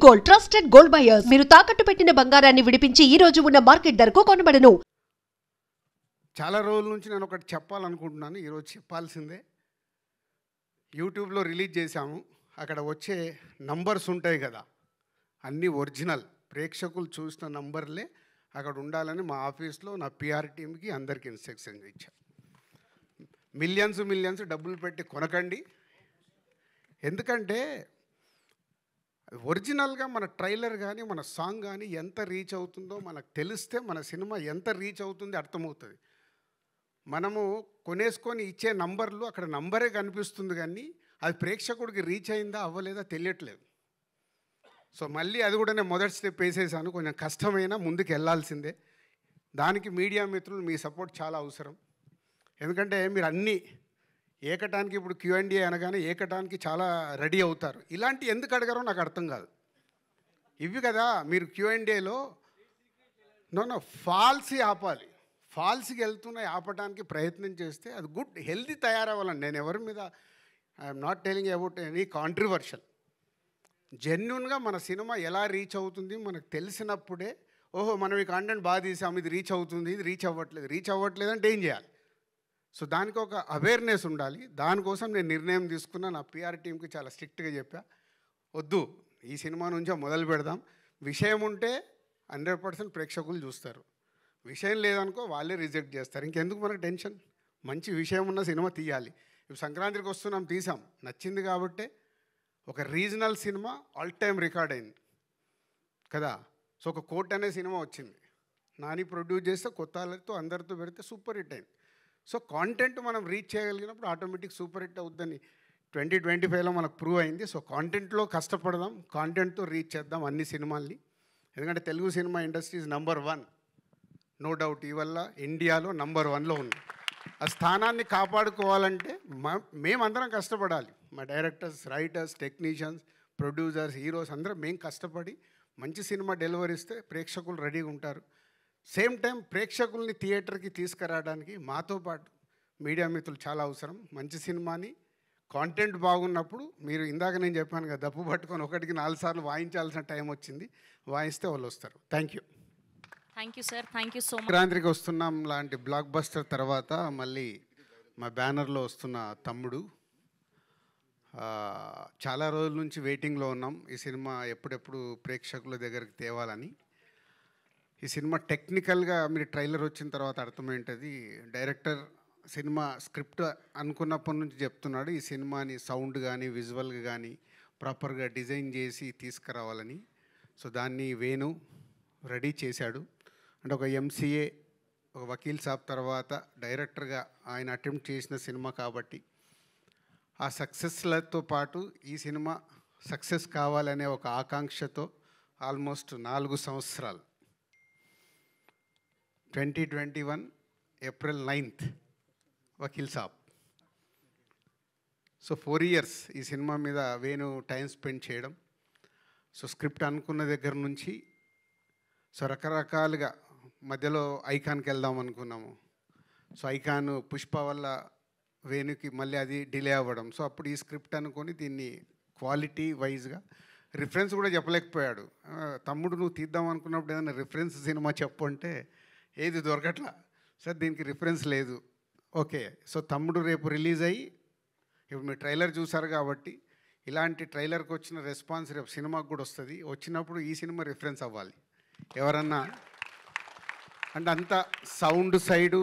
Gold trusted gold buyers మీరు తాకట్టు పెట్టిన బంగారాన్ని విడిపించి ఈ రోజు ఉన్న మార్కెట్ ధరకు కొనబడను. చాలా రోజుల నుంచి నేను ఒకటి చెప్పాలనుకుంటున్నాను. ఈరోజు చెప్పాల్సిందే. యూట్యూబ్లో రిలీజ్ చేశాము. అక్కడ వచ్చే నంబర్స్ ఉంటాయి కదా, అన్నీ ఒరిజినల్, ప్రేక్షకులు చూసిన నంబర్లే అక్కడ ఉండాలని మా ఆఫీస్లో నా పిఆర్ టీమ్కి అందరికీ ఇన్స్ట్రక్షన్ ఇచ్చాను. మిలియన్స్ డబ్బులు పెట్టి కొనకండి. ఎందుకంటే ఒరిజినల్గా మన ట్రైలర్ కానీ మన సాంగ్ కానీ ఎంత రీచ్ అవుతుందో మనకు తెలిస్తే మన సినిమా ఎంత రీచ్ అవుతుందో అర్థమవుతుంది. మనము కొనేసుకొని ఇచ్చే నంబర్లు అక్కడ నంబరే కనిపిస్తుంది, కానీ అది ప్రేక్షకుడికి రీచ్ అయిందా అవ్వలేదా తెలియట్లేదు. సో మళ్ళీ అది కూడా నేను మొదటి స్టెప్ వేసేసాను. కొంచెం కష్టమైనా ముందుకు వెళ్ళాల్సిందే. దానికి మీడియా మిత్రులు మీ సపోర్ట్ చాలా అవసరం. ఎందుకంటే మీరు అన్నీ ఏకటానికి ఇప్పుడు Q&A అనగానే ఏకటానికి చాలా రెడీ అవుతారు. ఇలాంటి ఎందుకు అడగారో నాకు అర్థం కాదు. ఇవి కదా మీరు Q&Aలో నో ఫాల్సీ ఆపాలి. ఫాల్స్కి వెళ్తున్న ఆపడానికి ప్రయత్నం చేస్తే అది గుడ్ హెల్దీ తయారవ్వాలండి. నేను ఎవరి మీద I'm not telling about any controversial. జెన్యున్గా మన సినిమా ఎలా రీచ్ అవుతుంది మనకు తెలిసినప్పుడే, ఓహో మనం ఈ కంటెంట్ బాగా తీసాము, ఇది రీచ్ అవుతుంది, ఇది రీచ్ అవ్వట్లేదు అంటే ఏం చేయాలి? సో దానికి ఒక అవేర్నెస్ ఉండాలి. దానికోసం నేను నిర్ణయం తీసుకున్నా. నా పిఆర్ టీంకి చాలా స్ట్రిక్ట్గా చెప్పా, వద్దు ఈ సినిమా నుంచే మొదలు పెడదాం. విషయం ఉంటే 100% ప్రేక్షకులు చూస్తారు, విషయం లేదనుకో వాళ్ళే రిజెక్ట్ చేస్తారు. ఇంకెందుకు మనకు టెన్షన్? మంచి విషయం ఉన్న సినిమా తీయాలి. ఇప్పుడు సంక్రాంతికి వస్తున్నాం, తీసాం, నచ్చింది కాబట్టే ఒక regional cinema all time record అయింది కదా. సో ఒక కోట్ అనే సినిమా వచ్చింది, నాని ప్రొడ్యూస్ చేస్తే కొత్త వాళ్ళతో అందరితో పెడితే సూపర్ హిట్ అయింది. సో కాంటెంట్ మనం రీచ్ చేయగలిగినప్పుడు ఆటోమేటిక్ సూపర్ హిట్ అవుద్దని 2025లో మనకు ప్రూవ్ అయింది. సో కాంటెంట్లో కష్టపడదాం, కాంటెంట్తో రీచ్ చేద్దాం అన్ని సినిమాల్ని. ఎందుకంటే Telugu cinema industry is number 1, no doubt. ఇవల్ల ఇండియాలో నంబర్ 1లో ఉంది. ఆ స్థానాన్ని కాపాడుకోవాలంటే మేమందరం కష్టపడాలి. మా directors, writers, technicians, producers, heroes అందరం మేము కష్టపడి మంచి సినిమా డెలివరీ ఇస్తే ప్రేక్షకులు రెడీగా ఉంటారు. సేమ్ టైం ప్రేక్షకుల్ని థియేటర్కి తీసుకురావడానికి మాతో పాటు మీడియా మిత్రులు చాలా అవసరం. మంచి సినిమాని కాంటెంట్ బాగున్నప్పుడు మీరు ఇందాక నేను చెప్పాను కదా, దప్పు పట్టుకొని 1కి 4 సార్లు వాయించాల్సిన టైం వచ్చింది, వాయిస్తే వాళ్ళు వస్తారు. Thank you. Thank you sir, thank you so much. సంక్రాంతికి వస్తున్నాం లాంటి బ్లాక్ బస్టర్ తర్వాత మళ్ళీ మా బ్యానర్లో వస్తున్న తమ్ముడు. చాలా రోజుల నుంచి వెయిటింగ్లో ఉన్నాం ఈ సినిమా ఎప్పుడెప్పుడు ప్రేక్షకుల దగ్గరికి తేవాలని. ఈ సినిమా టెక్నికల్గా మీరు ట్రైలర్ వచ్చిన తర్వాత అర్థమైంటుంది. డైరెక్టర్ సినిమా స్క్రిప్ట్ అనుకున్నప్పటి నుంచి చెప్తున్నాడు ఈ సినిమాని సౌండ్ కానీ విజువల్గా కానీ ప్రాపర్గా డిజైన్ చేసి తీసుకురావాలని. సో దాన్ని వేణు రెడీ చేశాడు. అంటే ఒక MCA, ఒక వకీల్ సాబ్ తర్వాత డైరెక్టర్గా ఆయన అటెంప్ట్ చేసిన సినిమా కాబట్టి ఆ సక్సెస్లతో పాటు ఈ సినిమా సక్సెస్ కావాలనే ఒక ఆకాంక్షతో ఆల్మోస్ట్ 4 సంవత్సరాలు 2021 April 9th Vakeel Saab. So 4 years ఈ సినిమా మీద వేణు టైం స్పెండ్ చేయడం. సో స్క్రిప్ట్ అనుకున్న దగ్గర నుంచి సో రకరకాలుగా మధ్యలో ఐకాన్కి వెళ్దాం అనుకున్నాము. సో ఐకాన్ పుష్ప వల్ల వేణుకి మళ్ళీ అది డిలే అవ్వడం. సో అప్పుడు ఈ స్క్రిప్ట్ అనుకొని దీన్ని క్వాలిటీ వైజ్గా రిఫరెన్స్ కూడా చెప్పలేకపోయాడు. తమ్ముడు నువ్వు తీద్దాం అనుకున్నప్పుడు ఏదైనా రిఫరెన్స్ సినిమా చెప్పు అంటే ఏది దొరకట్లా. సార్ దీనికి రిఫరెన్స్ లేదు. ఓకే, సో తమ్ముడు రేపు రిలీజ్ అయ్యి ఇప్పుడు మీరు ట్రైలర్ చూసారు కాబట్టి ఇలాంటి ట్రైలర్కి వచ్చిన రెస్పాన్స్ రేపు సినిమాకి కూడా వస్తుంది. వచ్చినప్పుడు ఈ సినిమా రిఫరెన్స్ అవ్వాలి ఎవరన్నా అంటే అంత సౌండ్ సైడు